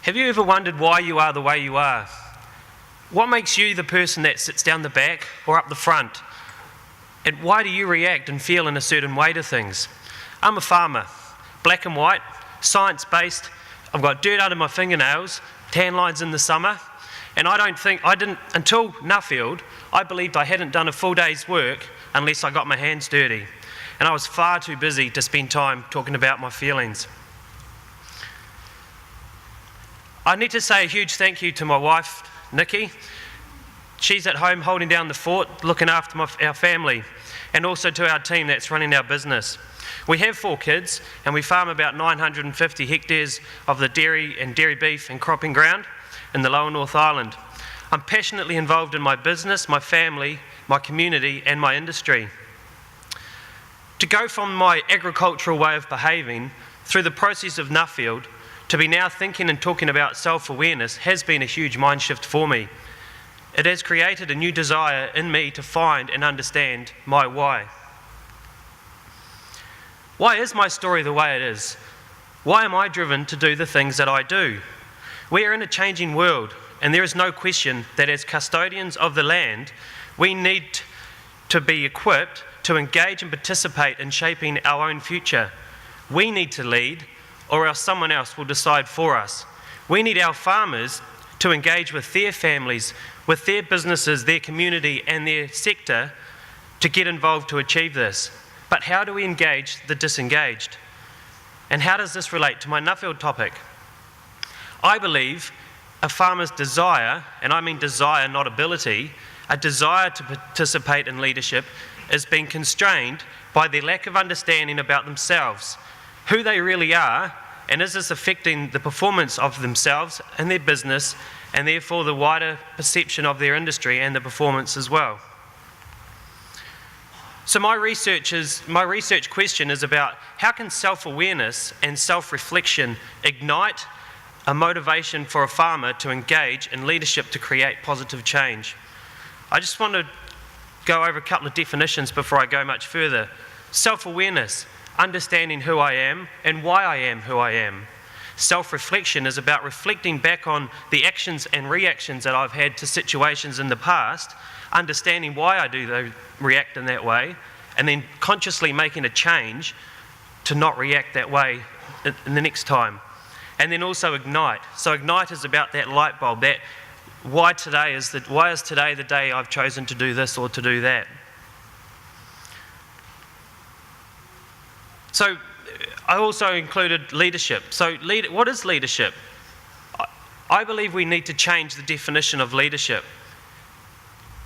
Have you ever wondered why you are the way you are? What makes you the person that sits down the back or up the front? And why do you react and feel in a certain way to things? I'm a farmer, black and white, science-based. I've got dirt under my fingernails, tan lines in the summer, and until Nuffield, I believed I hadn't done a full day's work unless I got my hands dirty. And I was far too busy to spend time talking about my feelings. I need to say a huge thank you to my wife, Nicky. She's at home holding down the fort, looking after our family, and also to our team that's running our business. We have 4 kids, and we farm about 950 hectares of the dairy beef and cropping ground in the lower North Island. I'm passionately involved in my business, my family, my community, and my industry. To go from my agricultural way of behaving through the process of Nuffield to be now thinking and talking about self-awareness has been a huge mind shift for me. It has created a new desire in me to find and understand my why. Why is my story the way it is? Why am I driven to do the things that I do? We are in a changing world, and there is no question that as custodians of the land, we need to be equipped to engage and participate in shaping our own future. We need to lead, or else someone else will decide for us. We need our farmers to engage with their families, with their businesses, their community and their sector to get involved to achieve this. But how do we engage the disengaged? And how does this relate to my Nuffield topic? I believe a farmer's desire, and I mean desire, not ability, a desire to participate in leadership is being constrained by their lack of understanding about themselves, who they really are, and is this affecting the performance of themselves and their business, and therefore the wider perception of their industry and the performance as well. So my research question is about how can self-awareness and self-reflection ignite a motivation for a farmer to engage in leadership to create positive change. I just want to go over a couple of definitions before I go much further. Self-awareness, understanding who I am and why I am who I am. Self-reflection is about reflecting back on the actions and reactions that I've had to situations in the past, understanding why I do react in that way, and then consciously making a change to not react that way in the next time. And then also ignite. So ignite is about that light bulb, that why is today the day I've chosen to do this or to do that. So I also included leadership. So what is leadership? I believe we need to change the definition of leadership.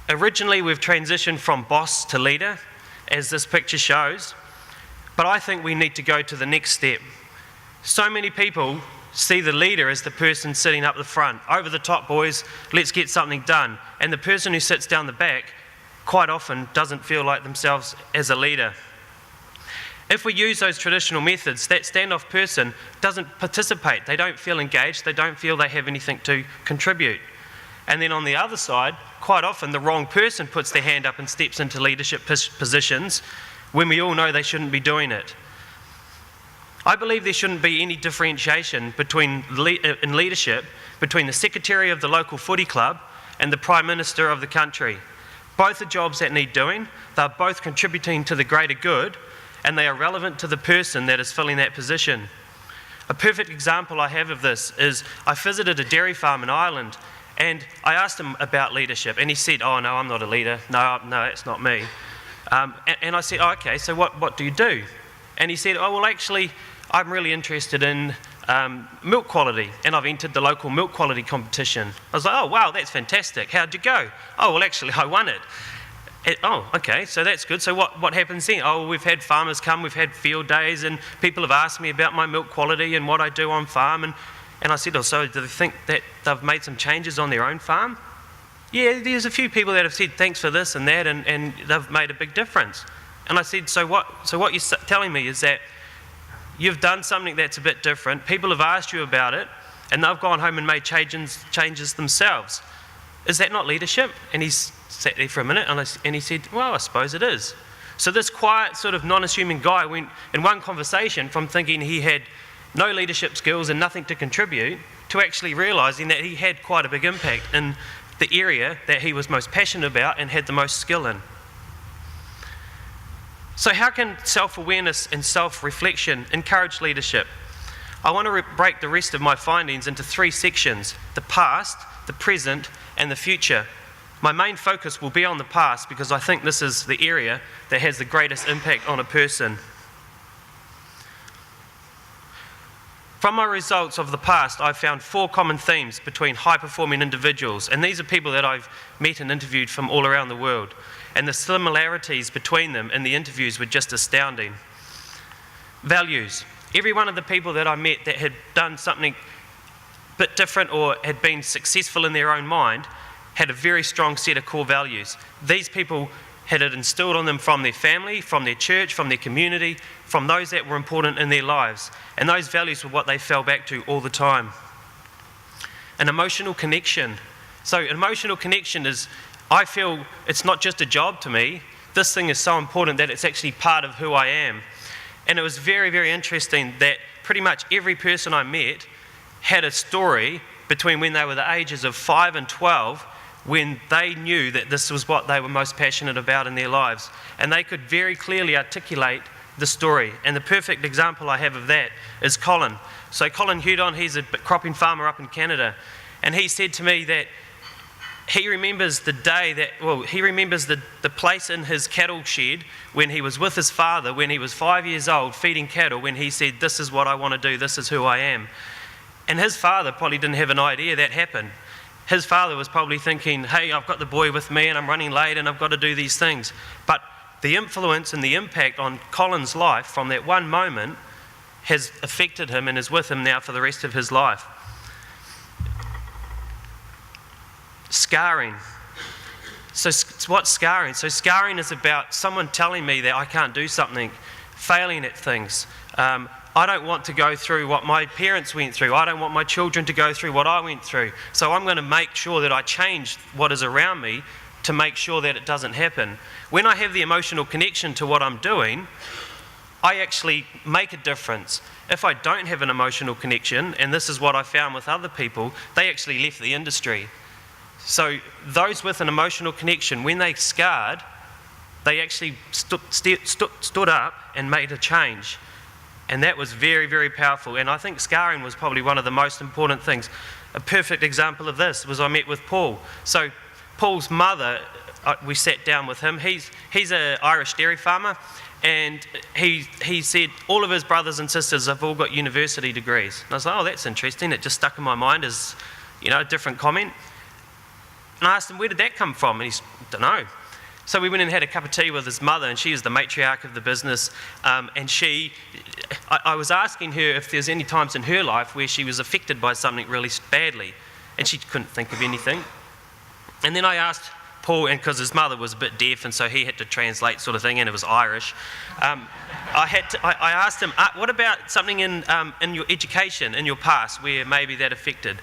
Originally, we've transitioned from boss to leader, as this picture shows, but I think we need to go to the next step. So many people see the leader as the person sitting up the front, over the top boys, let's get something done. And the person who sits down the back quite often doesn't feel like themselves as a leader. If we use those traditional methods, that standoff person doesn't participate, they don't feel engaged, they don't feel they have anything to contribute. And then on the other side, quite often the wrong person puts their hand up and steps into leadership positions when we all know they shouldn't be doing it. I believe there shouldn't be any differentiation in leadership between the secretary of the local footy club and the Prime Minister of the country. Both are jobs that need doing, they're both contributing to the greater good, and they are relevant to the person that is filling that position. A perfect example I have of this is I visited a dairy farm in Ireland, and I asked him about leadership, and he said, "Oh no, I'm not a leader. No, that's not me." And I said, "Oh, okay, so what do you do?" And he said, "Oh, well, actually, I'm really interested in milk quality, and I've entered the local milk quality competition." I was like, "Oh, wow, that's fantastic. How'd you go?" "Oh, well, actually, I won it." "Oh, okay, so that's good. So what happens then?" "Oh, we've had farmers come, we've had field days, and people have asked me about my milk quality and what I do on farm." And I said, "Oh, so do they think that they've made some changes on their own farm?" "Yeah, there's a few people that have said thanks for this and that, and they've made a big difference." And I said, so what you're telling me is that you've done something that's a bit different, people have asked you about it, and they've gone home and made changes themselves. Is that not leadership? And he sat there for a minute, and he said, "Well, I suppose it is." So this quiet, sort of non-assuming guy went in one conversation from thinking he had no leadership skills and nothing to contribute, to actually realising that he had quite a big impact in the area that he was most passionate about and had the most skill in. So how can self-awareness and self-reflection encourage leadership? I want to break the rest of my findings into 3 sections: the past, the present, and the future. My main focus will be on the past because I think this is the area that has the greatest impact on a person. From my results of the past, I've found 4 common themes between high-performing individuals, and these are people that I've met and interviewed from all around the world, and the similarities between them in the interviews were just astounding. Values. Every one of the people that I met that had done something a bit different or had been successful in their own mind had a very strong set of core values. These people had it instilled on them from their family, from their church, from their community, from those that were important in their lives. And those values were what they fell back to all the time. An emotional connection. So an emotional connection is, I feel it's not just a job to me. This thing is so important that it's actually part of who I am. And it was very, very interesting that pretty much every person I met had a story between when they were the ages of 5 and 12 when they knew that this was what they were most passionate about in their lives. And they could very clearly articulate the story. And the perfect example I have of that is Colin. So Colin Hudon, he's a cropping farmer up in Canada. And he said to me that he remembers the day that, he remembers the place in his cattle shed when he was with his father, when he was 5 years old, feeding cattle, when he said, this is what I want to do, this is who I am. And his father probably didn't have an idea that happened. His father was probably thinking, hey, I've got the boy with me and I'm running late and I've got to do these things. But the influence and the impact on Colin's life from that one moment has affected him and is with him now for the rest of his life. Scarring. So what's scarring? So scarring is about someone telling me that I can't do something, failing at things. I don't want to go through what my parents went through. I don't want my children to go through what I went through. So I'm going to make sure that I change what is around me to make sure that it doesn't happen. When I have the emotional connection to what I'm doing, I actually make a difference. If I don't have an emotional connection, and this is what I found with other people, they actually left the industry. So those with an emotional connection, when they scarred, they actually stood up and made a change. And that was very, very powerful. And I think scarring was probably one of the most important things. A perfect example of this was I met with Paul. So Paul's mother, we sat down with him. He's an Irish dairy farmer. And he said all of his brothers and sisters have all got university degrees. And I was like, oh, that's interesting. It just stuck in my mind as, a different comment. And I asked him, where did that come from? And he said, don't know. So we went and had a cup of tea with his mother, and she is the matriarch of the business. And I was asking her if there's any times in her life where she was affected by something really badly, and she couldn't think of anything. And then I asked Paul, and because his mother was a bit deaf, and so he had to translate sort of thing, and it was Irish. I asked him, what about something in your education, in your past, where maybe that affected?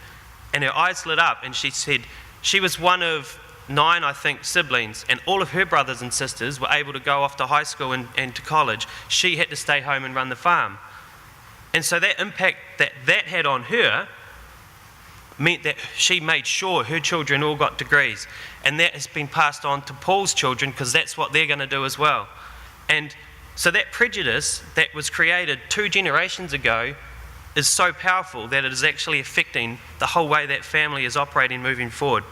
And her eyes lit up, and she said she was one of 9, I think, siblings, and all of her brothers and sisters were able to go off to high school and to college. She had to stay home and run the farm. And so that impact that had on her meant that she made sure her children all got degrees. And that has been passed on to Paul's children because that's what they're going to do as well. And so that prejudice that was created 2 generations ago is so powerful that it is actually affecting the whole way that family is operating moving forward.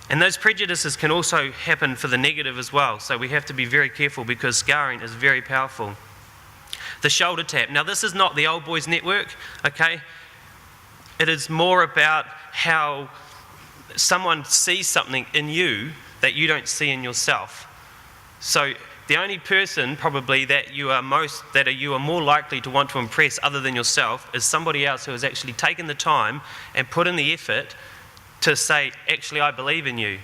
And those prejudices can also happen for the negative as well. So we have to be very careful because scarring is very powerful. The shoulder tap. Now this is not the old boys network, okay? It is more about how someone sees something in you that you don't see in yourself. So the only person probably that you are more likely to want to impress other than yourself is somebody else who has actually taken the time and put in the effort to say, actually, I believe in you.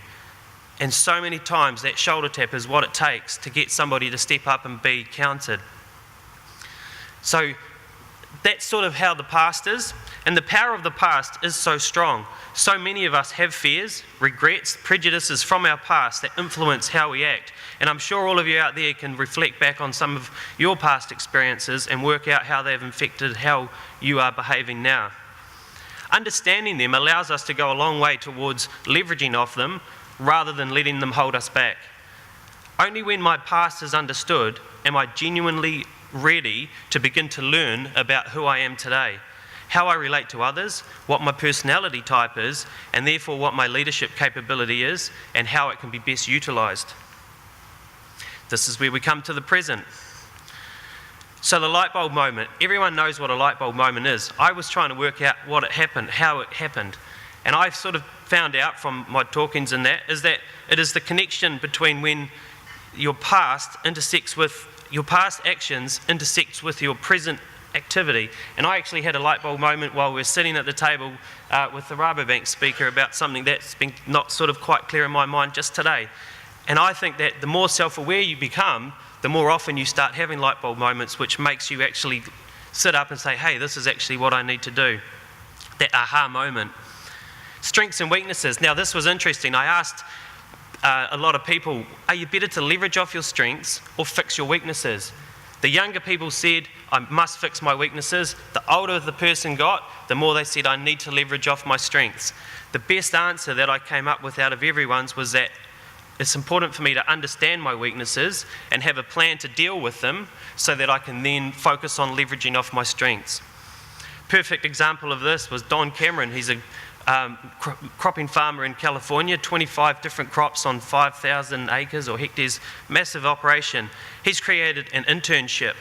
And so many times that shoulder tap is what it takes to get somebody to step up and be counted. So that's sort of how the past is. And the power of the past is so strong. So many of us have fears, regrets, prejudices from our past that influence how we act. And I'm sure all of you out there can reflect back on some of your past experiences and work out how they've affected how you are behaving now. Understanding them allows us to go a long way towards leveraging off them rather than letting them hold us back. Only when my past is understood am I genuinely ready to begin to learn about who I am today, how I relate to others, what my personality type is, and therefore what my leadership capability is, and how it can be best utilised. This is where we come to the present. So the light bulb moment, everyone knows what a light bulb moment is. I was trying to work out what it happened, how it happened, and I've sort of found out from my talkings and that it is the connection between when your past actions intersects with your present activity. And I actually had a light bulb moment while we were sitting at the table with the Rabobank speaker about something that's been not sort of quite clear in my mind just today. And I think that the more self-aware you become, the more often you start having light bulb moments, which makes you actually sit up and say, hey, this is actually what I need to do. That aha moment. Strengths and weaknesses. Now this was interesting. I asked a lot of people, are you better to leverage off your strengths or fix your weaknesses? The younger people said, I must fix my weaknesses. The older the person got, the more they said, I need to leverage off my strengths. The best answer that I came up with out of everyone's was that it's important for me to understand my weaknesses and have a plan to deal with them so that I can then focus on leveraging off my strengths. Perfect example of this was Don Cameron. He's a cropping farmer in California, 25 different crops on 5,000 acres or hectares, massive operation. He's created an internship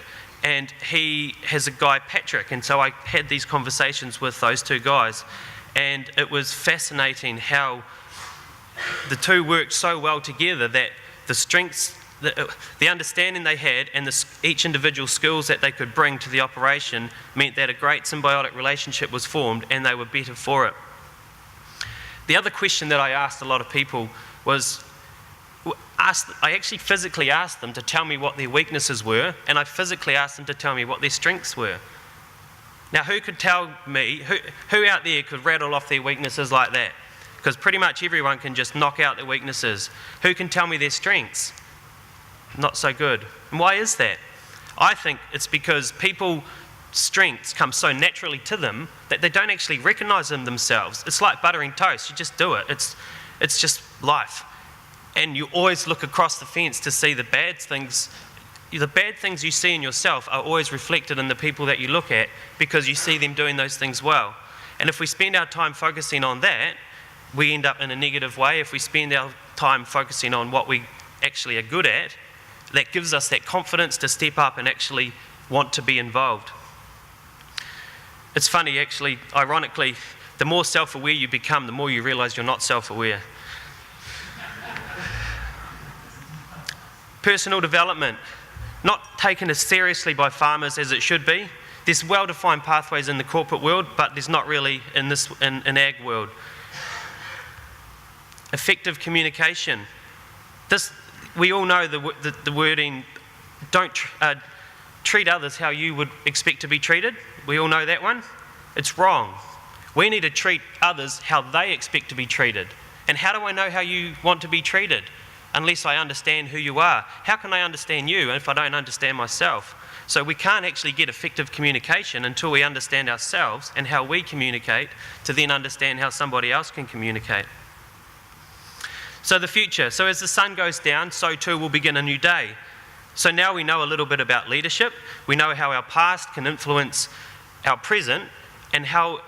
and he has a guy, Patrick, and so I had these conversations with those two guys, and it was fascinating how the two worked so well together that the strengths, the understanding they had and each individual skills that they could bring to the operation meant that a great symbiotic relationship was formed and they were better for it. The other question that I asked a lot of people was, I actually physically asked them to tell me what their weaknesses were, and I physically asked them to tell me what their strengths were. Now who could tell me, who out there could rattle off their weaknesses like that? Because pretty much everyone can just knock out their weaknesses. Who can tell me their strengths? Not so good. And why is that? I think it's because people's strengths come so naturally to them that they don't actually recognise them themselves. It's like buttering toast. You just do it. It's just life. And you always look across the fence to see the bad things. The bad things you see in yourself are always reflected in the people that you look at because you see them doing those things well. And if we spend our time focusing on that, we end up in a negative way. If we spend our time focusing on what we actually are good at, that gives us that confidence to step up and actually want to be involved. It's funny, actually, ironically, the more self-aware you become, the more you realise you're not self-aware. Personal development, not taken as seriously by farmers as it should be. There's well-defined pathways in the corporate world, but there's not really in ag world. Effective communication. We all know the wording, don't treat others how you would expect to be treated. We all know that one. It's wrong. We need to treat others how they expect to be treated. And how do I know how you want to be treated? Unless I understand who you are. How can I understand you if I don't understand myself? So we can't actually get effective communication until we understand ourselves and how we communicate to then understand how somebody else can communicate. So the future. So as the sun goes down, so too will begin a new day. So now we know a little bit about leadership. We know how our past can influence our present and how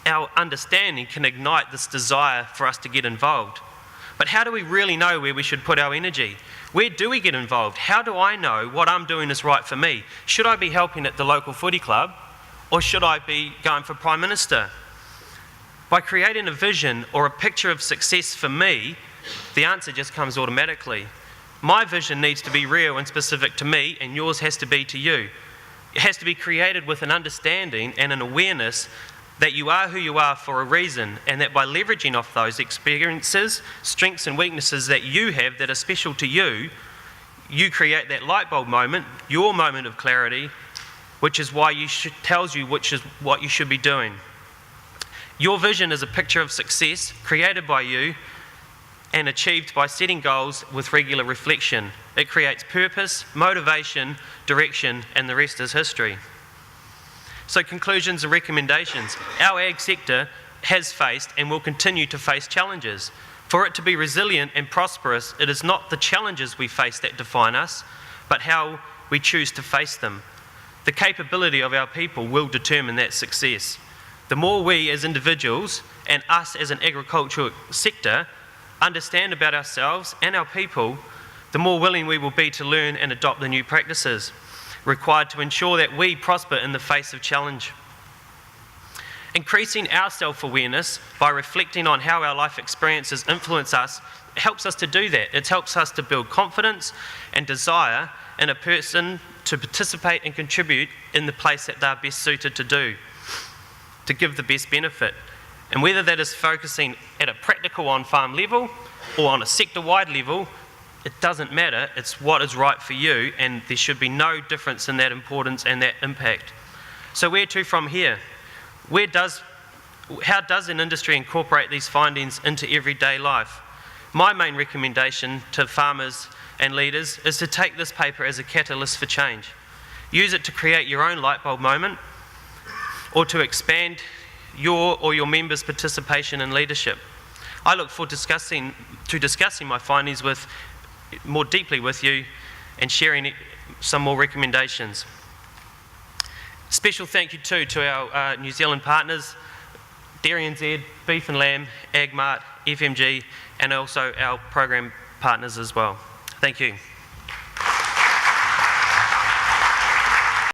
our understanding can ignite this desire for us to get involved. But how do we really know where we should put our energy? Where do we get involved? How do I know what I'm doing is right for me? Should I be helping at the local footy club or should I be going for Prime Minister? By creating a vision or a picture of success for me, the answer just comes automatically. My vision needs to be real and specific to me, and yours has to be to you. It has to be created with an understanding and an awareness that you are who you are for a reason, and that by leveraging off those experiences, strengths and weaknesses that you have that are special to you, you create that light bulb moment, your moment of clarity, which is why tells you which is what you should be doing. Your vision is a picture of success created by you and achieved by setting goals with regular reflection. It creates purpose, motivation, direction, and the rest is history. So conclusions and recommendations. Our ag sector has faced and will continue to face challenges. For it to be resilient and prosperous, it is not the challenges we face that define us, but how we choose to face them. The capability of our people will determine that success. The more we as individuals and us as an agricultural sector understand about ourselves and our people, the more willing we will be to learn and adopt the new practices required to ensure that we prosper in the face of challenge. Increasing our self-awareness by reflecting on how our life experiences influence us helps us to do that. It helps us to build confidence and desire in a person to participate and contribute in the place that they're best suited to do, to give the best benefit. And whether that is focusing at a practical on-farm level or on a sector-wide level, it doesn't matter. It's what is right for you, and there should be no difference in that importance and that impact. So where to from here? How does an industry incorporate these findings into everyday life? My main recommendation to farmers and leaders is to take this paper as a catalyst for change. Use it to create your own light bulb moment or to expand your or your members' participation in leadership. I look forward to discussing my findings more deeply with you and sharing some more recommendations. Special thank you too to our New Zealand partners, DairyNZ, Beef and Lamb, AgMart, FMG, and also our program partners as well. Thank you.